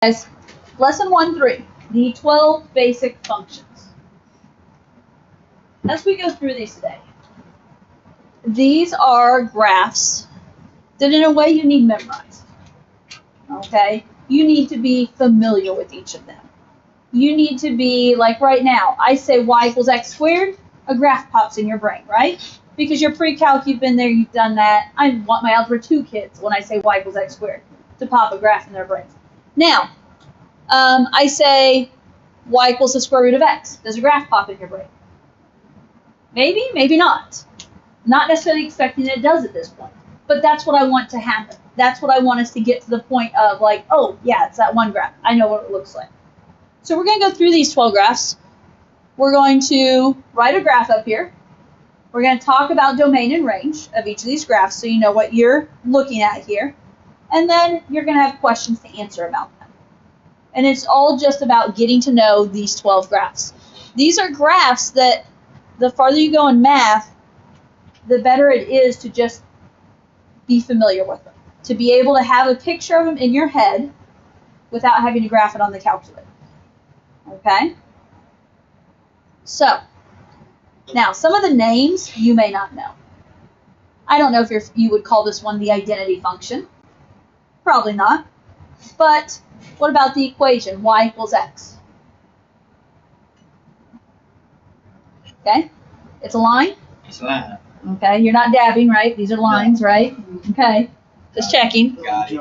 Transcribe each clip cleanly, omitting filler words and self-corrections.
Guys, lesson 1-3, the 12 basic functions. As we go through these today, these are graphs that in a way you need memorized. Okay? You need to be familiar with each of them. You need to be, like right now, I say y equals x squared, a graph pops in your brain, right? Because you're pre-calc, you've been there, you've done that. I want my Algebra 2 kids, when I say y equals x squared, to pop a graph in their brains. Now, I say y equals the square root of x. Does a graph pop in your brain? Maybe, maybe not. Not necessarily expecting that it does at this point. But that's what I want to happen. That's what I want us to get to the point of like, oh, yeah, it's that one graph. I know what it looks like. So we're going to go through these 12 graphs. We're going to write a graph up here. We're going to talk about domain and range of each of these graphs so you know what you're looking at here. And then you're going to have questions to answer about them. And it's all just about getting to know these 12 graphs. These are graphs that the farther you go in math, the better it is to just be familiar with them. To be able to have a picture of them in your head without having to graph it on the calculator. Okay? So, now some of the names you may not know. I don't know if you would call this one the identity function. Probably not. But what about the equation y equals x? Okay? It's a line? It's a line. Okay, you're not dabbing, right? These are lines, right? Okay, just checking. Got it.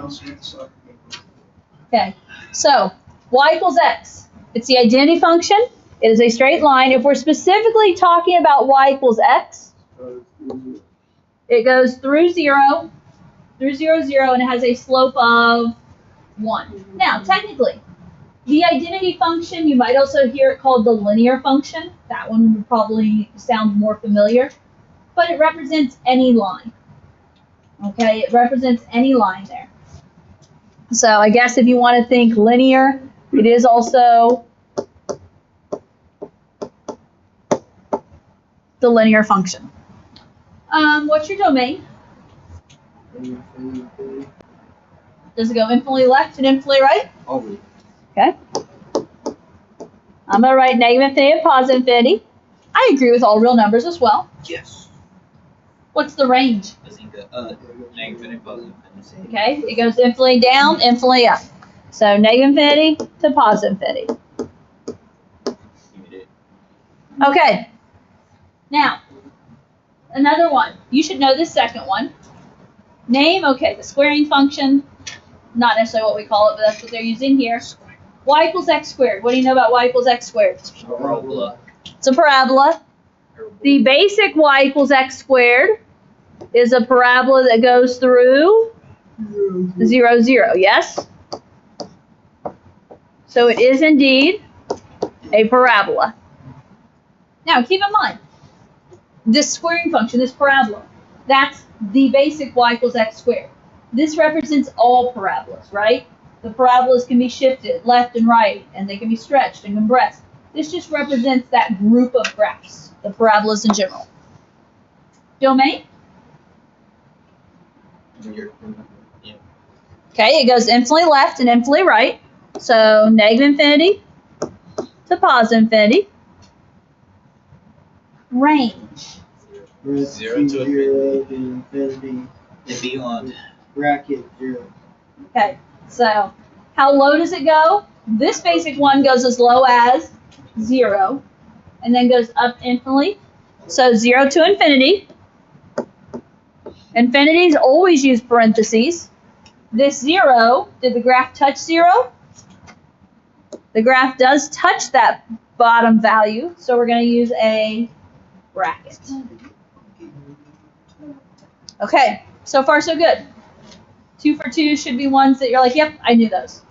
Okay, so y equals x. It's the identity function. It is a straight line. If we're specifically talking about y equals x, it goes through 0, 0, 0, and it has a slope of 1. Now, technically, the identity function, you might also hear it called the linear function. That one would probably sound more familiar. But it represents any line. Okay, it represents any line there. So I guess if you want to think linear, it is also the linear function. What's your domain? Does it go infinitely left and infinitely right? Over. Okay. I'm going to write negative infinity and positive infinity. I agree with all real numbers as well. Yes. What's the range? Negative and positive infinity. Okay, it goes infinitely down, infinitely up. So negative infinity to positive infinity. Okay. Now, another one. You should know this second one. Name, okay, the squaring function. Not necessarily what we call it, but that's what they're using here. Y equals x squared. What do you know about y equals x squared? Parabola. It's a parabola. The basic y equals x squared is a parabola that goes through 0, 0, yes? So it is indeed a parabola. Now, keep in mind, this squaring function, this parabola, that's the basic y equals x squared. This represents all parabolas, right? The parabolas can be shifted left and right, and they can be stretched and compressed. This just represents that group of graphs, the parabolas in general. Domain? Okay, it goes infinitely left and infinitely right. So negative infinity to positive infinity. Range. 0 to infinity. And beyond. Bracket 0. Okay, so how low does it go? This basic one goes as low as 0 and then goes up infinitely. So 0 to infinity. Infinities always use parentheses. This 0, did the graph touch 0? The graph does touch that bottom value, so we're going to use a bracket. Okay, so far so good. 2 for 2 should be ones that you're like, yep, I knew those.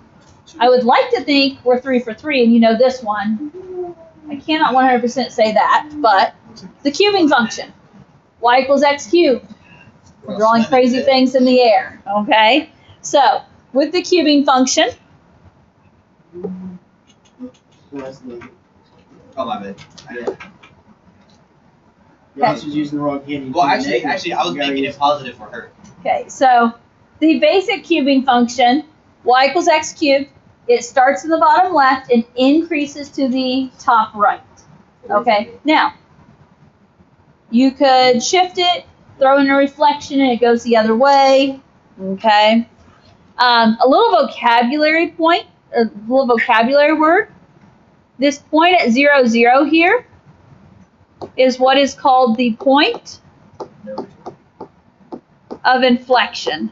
I would like to think we're 3 for 3 and you know this one. I cannot 100% say that, but the cubing function. Y equals x cubed. We're drawing crazy things in the air, okay? So, with the cubing function. Oh, my bad. I was using the wrong hand. Well, actually, I was making it positive for her. Okay, so the basic cubing function, y equals x cubed, It starts in the bottom left and increases to the top right. Okay, now, you could shift it, throw in a reflection, and it goes the other way. Okay. A little vocabulary point, a little vocabulary word. This point at 0, 0 here is what is called the point of inflection,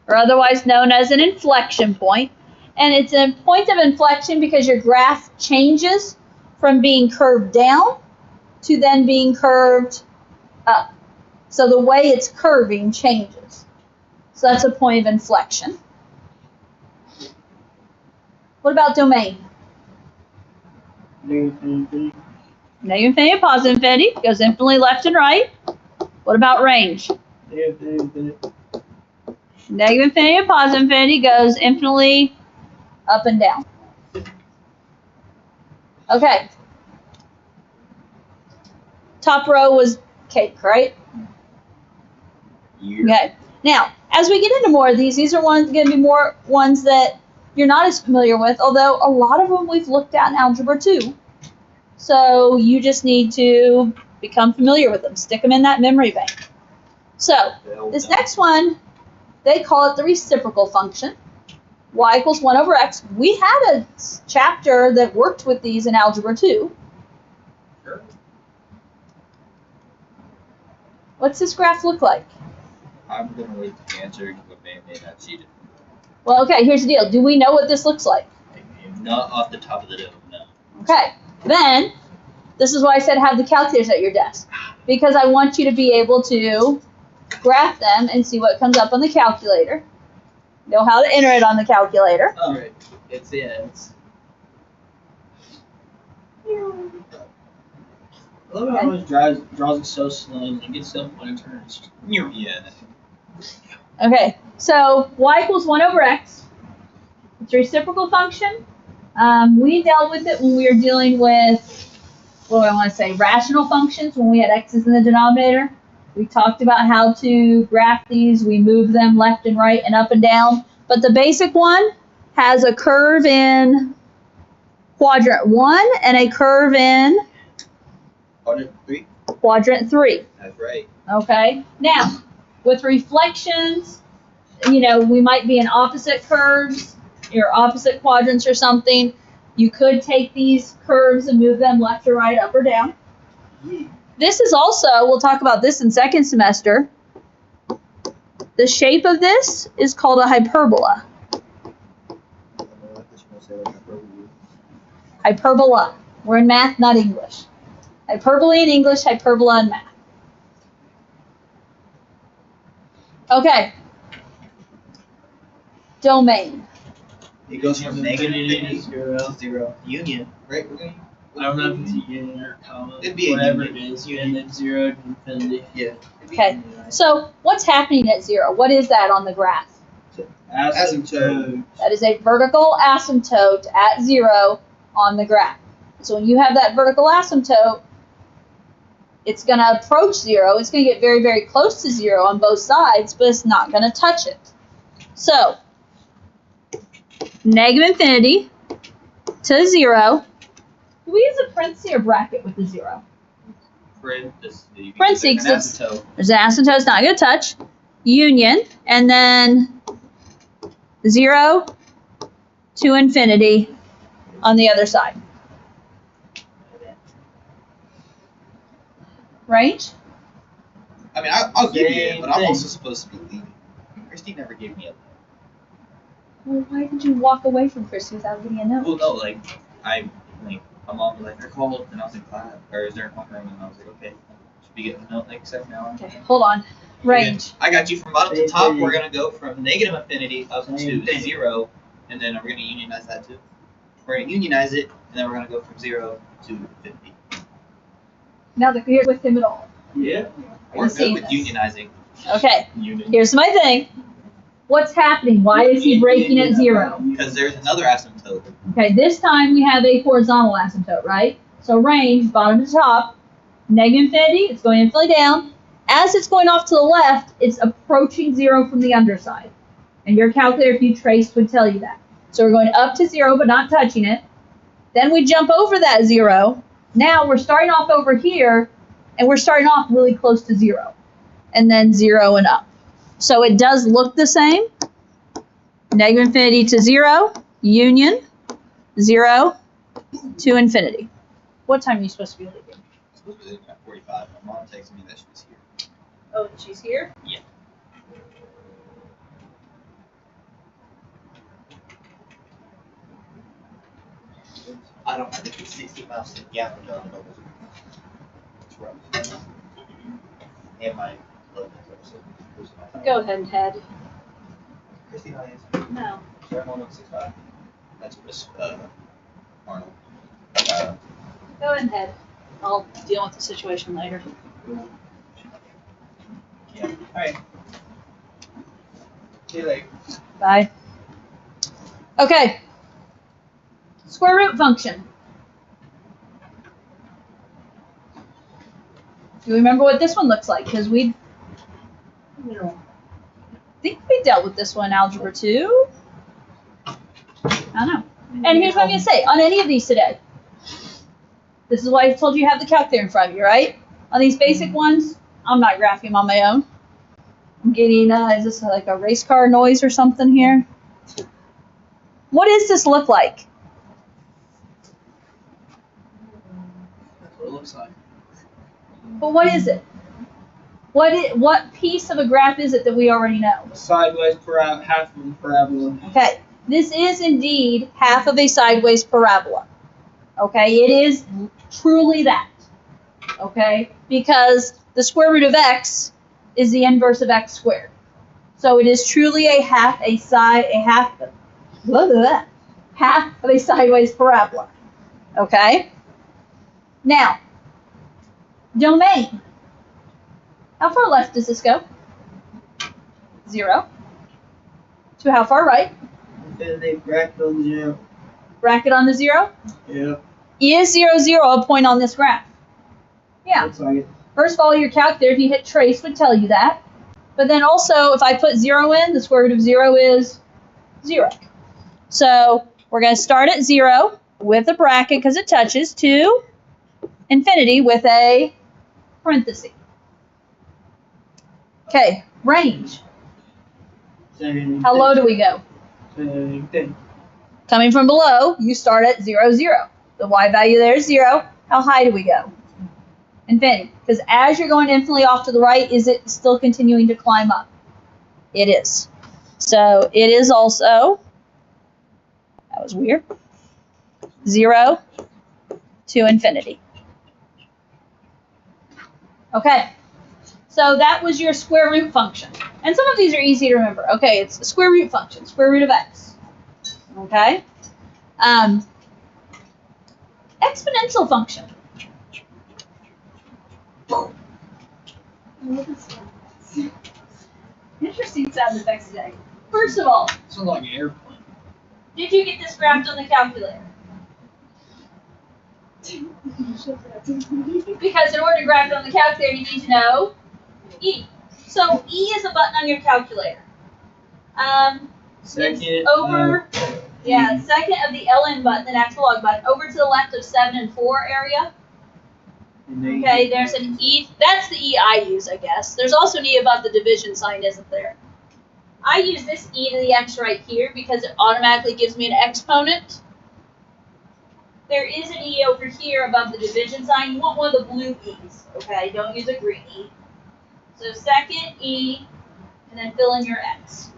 or otherwise known as an inflection point. And it's a point of inflection because your graph changes from being curved down to then being curved up. So the way it's curving changes. So that's a point of inflection. What about domain? Negative infinity. Negative infinity, positive infinity, goes infinitely left and right. What about range? Negative infinity. Negative infinity and positive infinity goes infinitely up and down. Okay. Top row was cake, right? Yeah. Okay. Now, as we get into more of these are going to be more ones that you're not as familiar with, although a lot of them we've looked at in Algebra 2. So you just need to become familiar with them. Stick them in that memory bank. So, this next one, they call it the reciprocal function. Y equals 1 over x. We had a chapter that worked with these in Algebra 2. Sure. What's this graph look like? I'm gonna wait to answer because I may not cheat it. Well, okay, here's the deal. Do we know what this looks like? Not off the top of the dome, no. Okay, then, this is why I said have the calculators at your desk. Because I want you to be able to graph them and see what comes up on the calculator. Know how to enter it on the calculator. Oh, right. It's I love how it always draws it so slow and it gets up when it turns. yeah. Okay, so y equals 1 over x. It's a reciprocal function. We dealt with it when we were dealing with, what do I want to say, rational functions when we had x's in the denominator. We talked about how to graph these. We move them left and right and up and down. But the basic one has a curve in quadrant 1 and a curve in Quadrant 3? quadrant 3. That's right. Okay? Now, with reflections, you know, we might be in opposite curves or opposite quadrants or something. You could take these curves and move them left or right, up or down. This is also, we'll talk about this in second semester. The shape of this is called a hyperbola. Hyperbola. We're in math, not English. Hyperbole in English, hyperbola in math. Okay. Domain. It goes from negative Infinity to to 0. 0. Union, right? We're going. I don't know if it's a union or comma. It'd be a whatever union. it is, and then 0 to infinity. Yeah. Okay. So what's happening at 0? What is that on the graph? Asymptote. That is a vertical asymptote at 0 on the graph. So when you have that vertical asymptote, it's going to approach 0. It's going to get very, very close to 0 on both sides, but it's not going to touch it. So, negative infinity to 0. Do we use a parenthesis or bracket with the 0? Parentheses, it's- There's an asymptote it's not going to touch. Union, and then 0 to infinity on the other side. Range? I mean, I'll give you it, Same but I'm thing. also supposed to be leading. Christy never gave me a. Well, why did you walk away from Christy without getting a note? Well, no, like my mom was like, they're called, and I was in class, or is there in homeroom, and I was like, okay, should be getting a note like second hour. Okay, hold on. Range. I got you from bottom to Same top. thing. We're gonna go from negative infinity up Same to thing. 0, and then we're gonna unionize that too. We're gonna unionize it, and then we're gonna go from 0 to 50. Now that you're with him at all. Yeah. We're good seeing with this? unionizing. Okay, Union. here's my thing. What's happening? Why is he breaking at 0? Because there's another asymptote. Okay, this time we have a horizontal asymptote, right? So range, bottom to top, negative infinity, it's going infinitely down. As it's going off to the left, it's approaching 0 from the underside. And your calculator, if you traced, would tell you that. So we're going up to 0, but not touching it. Then we jump over that 0. Now we're starting off over here, and we're starting off really close to 0. And then 0 and up. So it does look the same. Negative infinity to 0, union, 0 to infinity. What time are you supposed to be leaving? I'm supposed to be leaving at 45. My mom texted me that she was here. Oh, she's here? Yeah. I think it's 60 miles to the gallon, John. It's rough. And my blood pressure. Go ahead and head. Christy, how is No. Sarah 1165. That's Miss Arnold. Go ahead and head. I'll deal with the situation later. Yeah. Alright. See you later. Bye. Okay. Square root function. Do you remember what this one looks like? Because I think we dealt with this one in Algebra 2. I don't know. And here's what I'm going to say on any of these today. This is why I told you have the calculator in front of you, right? On these basic ones, I'm not graphing them on my own. I'm getting, is this like a race car noise or something here? What does this look like? That's what it looks like. But what is it? What piece of a graph is it that we already know? A sideways half of a parabola. Okay, this is indeed half of a sideways parabola. Okay, it is truly that. Okay, because the square root of x is the inverse of x squared. So it is truly a half of a sideways parabola. Okay? Now, domain. How far left does this go? 0. To how far right? Infinity, bracket on 0. Bracket on the 0? Yeah. Is 0, 0 a point on this graph? Yeah. Looks like it. First of all, your calculator, if you hit trace, would tell you that. But then also, if I put 0 in, the square root of 0 is 0. So we're going to start at 0 with a bracket because it touches to infinity with a parenthesis. Okay, range. Same How low do we go? Same thing. Coming from below, you start at 0, 0. The y value there is 0. How high do we go? Infinity. Because as you're going infinitely off to the right, is it still continuing to climb up? It is. So it is also, that was weird, 0 to infinity. Okay. So that was your square root function. And some of these are easy to remember. Okay, it's a square root function, square root of x. Okay? Exponential function. Interesting sound effects today. First of all, Sounds like an airplane. did you get this graphed on the calculator? Because in order to graph it on the calculator, you need to know E. So E is a button on your calculator. Second. It's over, second of the LN button, the natural log button, over to the left of 7 and 4 area. Okay, there's an E. That's the E I use, I guess. There's also an E above the division sign, isn't there? I use this E to the X right here because it automatically gives me an exponent. There is an E over here above the division sign. You want one of the blue E's, okay? Don't use a green E. So second E, and then fill in your X.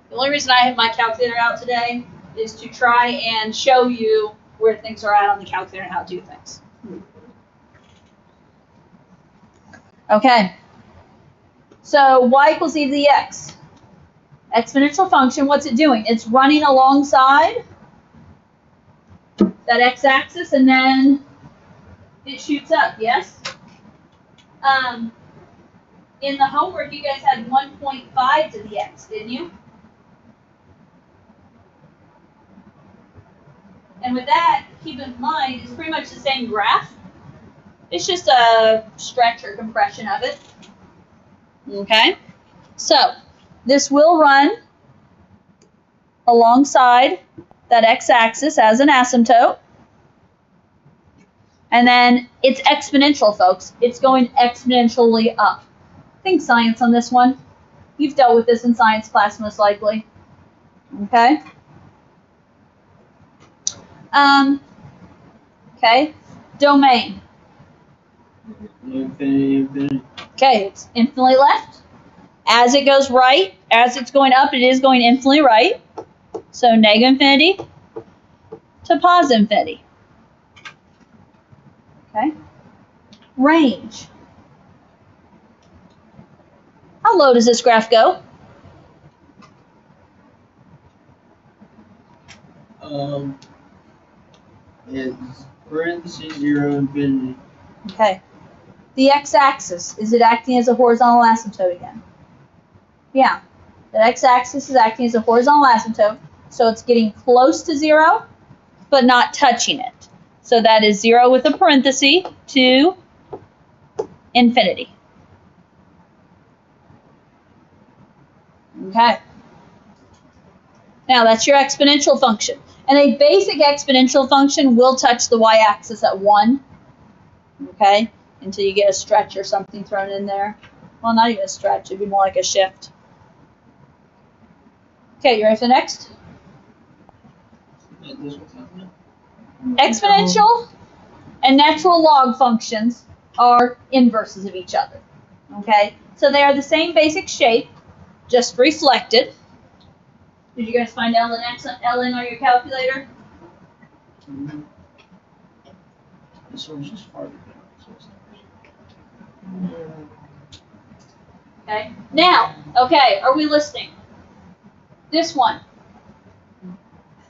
The only reason I have my calculator out today is to try and show you where things are at on the calculator and how to do things. Okay. So y equals e to the x. Exponential function, what's it doing? It's running alongside that x-axis and then it shoots up, yes? In the homework, you guys had 1.5 to the x, didn't you? And with that, keep in mind, it's pretty much the same graph. It's just a stretch or compression of it. Okay? So this will run alongside that x-axis as an asymptote. And then it's exponential, folks. It's going exponentially up. Think science on this one. You've dealt with this in science class most likely. Okay? Okay. Domain. Infinity. Okay, it's infinitely left. As it goes right, as it's going up, it is going infinitely right. So negative infinity to positive infinity. Okay. Range. How low does this graph go? It's parentheses 0 infinity. Okay. The x-axis, is it acting as a horizontal asymptote again? Yeah. The x-axis is acting as a horizontal asymptote, so it's getting close to 0, but not touching it. So that is 0 with a parenthesis to infinity. Okay. Now that's your exponential function. And a basic exponential function will touch the y-axis at 1. Okay? Until you get a stretch or something thrown in there. Well, not even a stretch. It'd be more like a shift. Okay, you ready for the next? Exponential and natural log functions are inverses of each other. Okay? So they are the same basic shape, just reflected. Did you guys find ln on your calculator? Mm-hmm. This one's just farther down. Okay. Now, okay, are we listening? This one.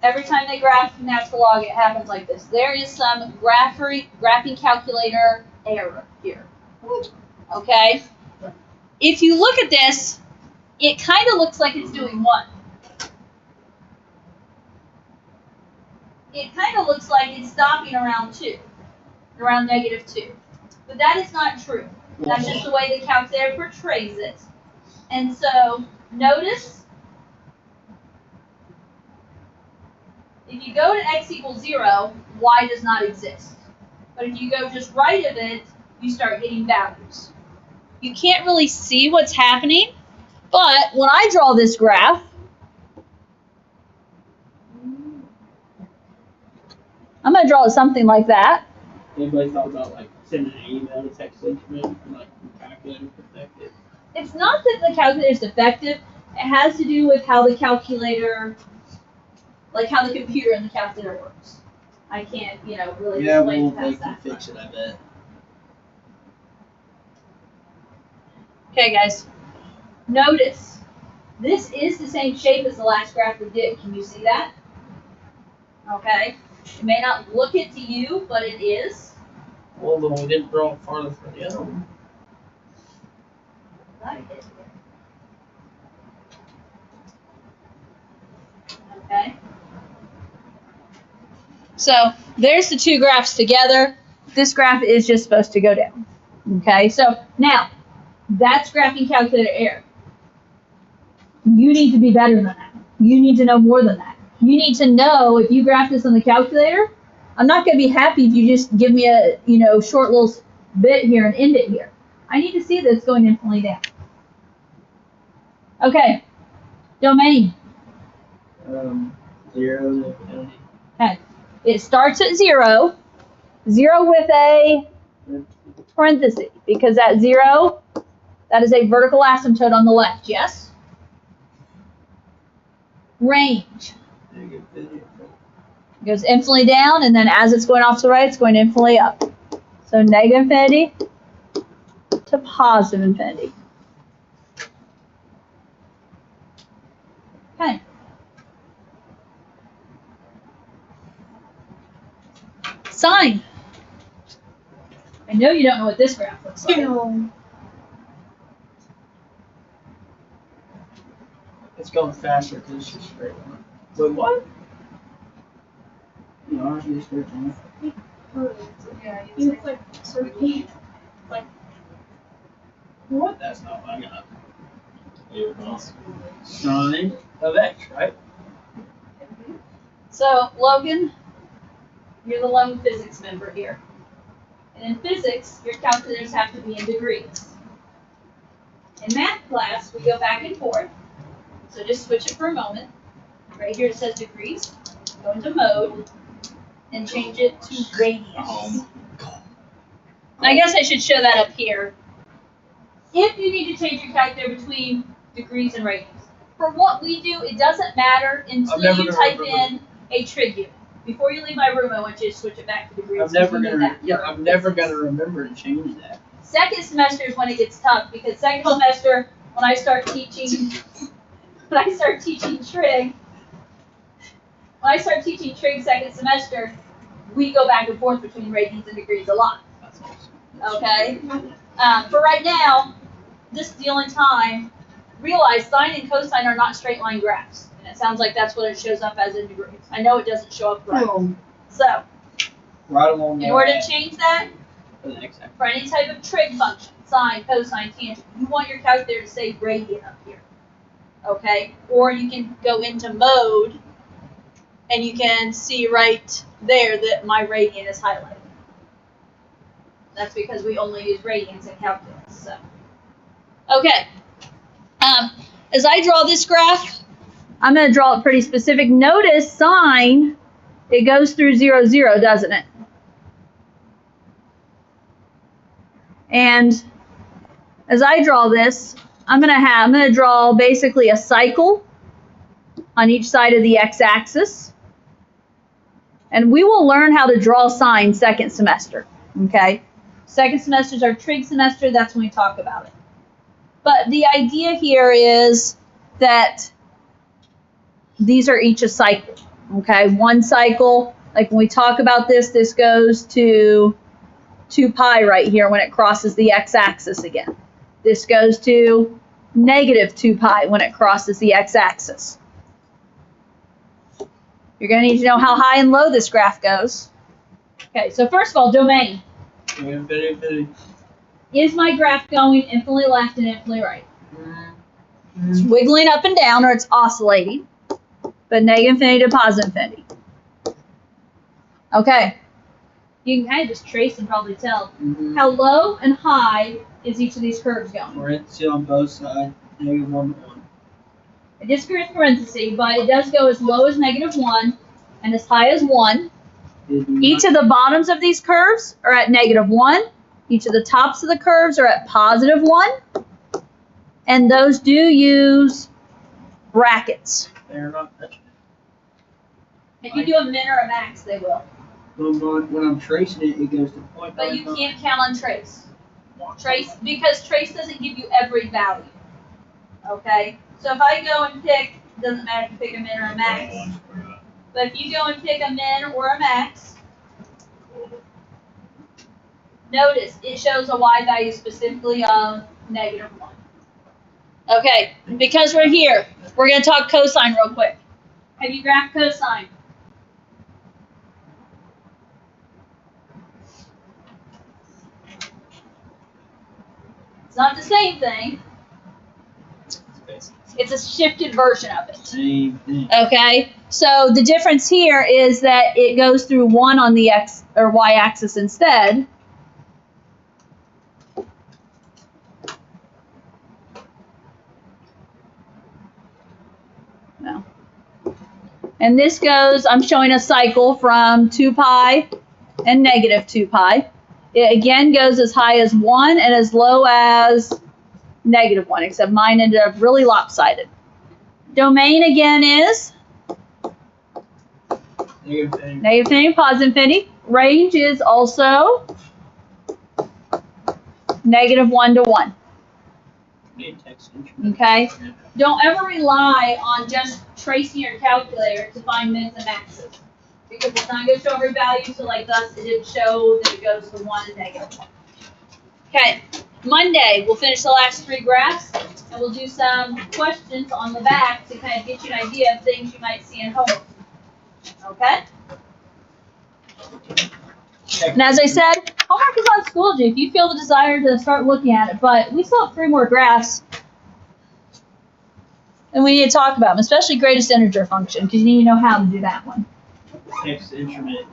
Every time they graph natural log, it happens like this. There is some graphing calculator error here. Okay? If you look at this, it kind of looks like it's doing 1. It kind of looks like it's stopping around 2, around negative 2. But that is not true. That's just the way the calculator portrays it. And so, notice, if you go to x equals 0, y does not exist. But if you go just right of it, you start getting values. You can't really see what's happening, but when I draw this graph, I'm going to draw something like that. Anybody thought about like sending an email to text instrument from like the calculator perspective? It's not that the calculator is defective. It has to do with how the calculator, like how the computer and the calculator works. I can't, really explain they past can that. fix it, I bet. Okay, guys. Notice, this is the same shape as the last graph we did. Can you see that? Okay. It may not look it to you, but it is. Well, then we didn't draw it farther for the other one. Okay. So there's the two graphs together. This graph is just supposed to go down. Okay, so now that's graphing calculator error. You need to be better than that. You need to know more than that. You need to know if you graph this on the calculator, I'm not going to be happy if you just give me a short little bit here and end it here. I need to see that it's going infinitely down. Okay, domain. 0 to infinity. Okay, it starts at 0. 0 with a parenthesis, because at 0, that is a vertical asymptote on the left, yes? Range. It goes infinitely down, and then as it's going off to the right, it's going infinitely up. So negative infinity to positive infinity. Okay. Sine. I know you don't know what this graph looks like. It's going faster because it's just straight line. Wait, what? You know, it's straight line. Yeah, it's like circuit. What? That's not what I got. Sine of x, right? So, Logan, you're the lone physics member here. And in physics, your calculators have to be in degrees. In math class, we go back and forth. So just switch it for a moment. Right here it says degrees. Go into mode and change it to radians. I guess I should show that up here. If you need to change your calculator between degrees and radians. For what we do, it doesn't matter until you type in a trig unit. Before you leave my room, I want you to switch it back to degrees. I'm never gonna remember to change that. Second semester is when it gets tough because second semester, when I start teaching trig second semester, we go back and forth between radians and degrees a lot. That's awesome. Okay. For right now, this is the only time. Realize sine and cosine are not straight line graphs, and it sounds like that's what it shows up as in degrees. I know it doesn't show up right. So, Right along in order to change that, for the x-axis. for any type of trig function, sine, cosine, tangent, you want your calculator to say radian up here. Okay? Or you can go into mode, and you can see right there that my radian is highlighted. That's because we only use radians in calculus. So, okay. As I draw this graph, I'm going to draw it pretty specific. Notice sine, it goes through 0, 0, doesn't it? And as I draw this, I'm going to draw basically a cycle on each side of the x-axis. And we will learn how to draw sine second semester. Okay? Second semester is our trig semester. That's when we talk about it. But the idea here is that these are each a cycle, okay? One cycle, like when we talk about this, this goes to 2 pi right here when it crosses the x-axis again. This goes to negative 2 pi when it crosses the x-axis. You're going to need to know how high and low this graph goes. Okay, so first of all, domain. Is my graph going infinitely left and infinitely right? It's wiggling up and down, or it's oscillating, but negative infinity to positive infinity. Okay. You can kind of just trace and probably tell. How low and high is each of these curves going? Parenthesis on both sides, negative 1 to 1. I disagree with parenthesis, but it does go as low as negative 1 and as high as 1. Each of the bottoms of these curves are at negative 1. Each of the tops of the curves are at positive 1. And those do use brackets. They're not. If you do a min or a max, they will. When I'm tracing it, it goes to point. But you can't count on trace. Because trace doesn't give you every value. Okay? So if I go and pick, doesn't matter if you pick a min or a max. But if you go and pick a min or a max, notice it shows a y value specifically of negative 1. Okay, because we're here, we're going to talk cosine real quick. Have you graphed cosine? It's not the same thing. It's a shifted version of it. Same thing. Okay, so the difference here is that it goes through 1 on the x or y axis instead. No. And this goes, I'm showing a cycle from 2 pi and negative 2 pi. It again goes as high as 1 and as low as negative 1, except mine ended up really lopsided. Domain again is negative infinity, positive infinity. Range is also negative 1 to 1. Okay? Don't ever rely on just tracing your calculator to find mins and maxes. Because it's not going to show every value, so like thus, it didn't show that it goes to 1 and negative 1. Okay, Monday, we'll finish the last 3 graphs, and we'll do some questions on the back to kind of get you an idea of things you might see in homework. Okay? And as I said, homework is on Schoology if you feel the desire to start looking at it, but we still have 3 more graphs. And we need to taltalk about them, especially greatest integer function, because you need to know how to do that one. Text instrument